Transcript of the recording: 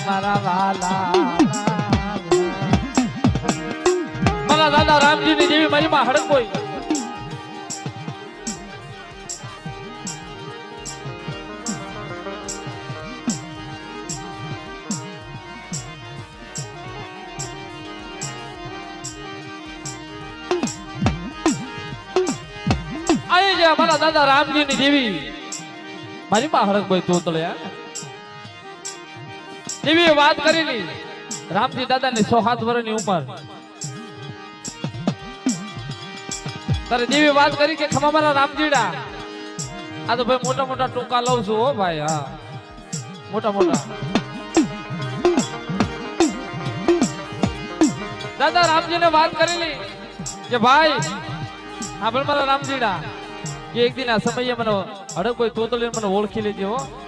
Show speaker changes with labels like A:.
A: મારા વાલા મારા દાદા રામજી ની જેવી મારી માં હડક કોઈ મારા દાદા રામજી ની દેવી મારી માં હડક ભાઈ તું તળે દેવી વાત કરેલી રામજી દાદા ની 107 વર્ષની ઉંમર તારે દેવી વાત કરી કે ખમા મારા રામજીડા આ તો ભાઈ મોટા મોટા ટૂંકા લઉં છું હો ભાઈ હા મોટા મોટા દાદા રામજી ને વાત કરેલી કે ભાઈ હા પણ મારા રામજીડા કે એક દિન આ સમયે મને હડક કોઈ તોતલીને મને ઓળખી લેજો હો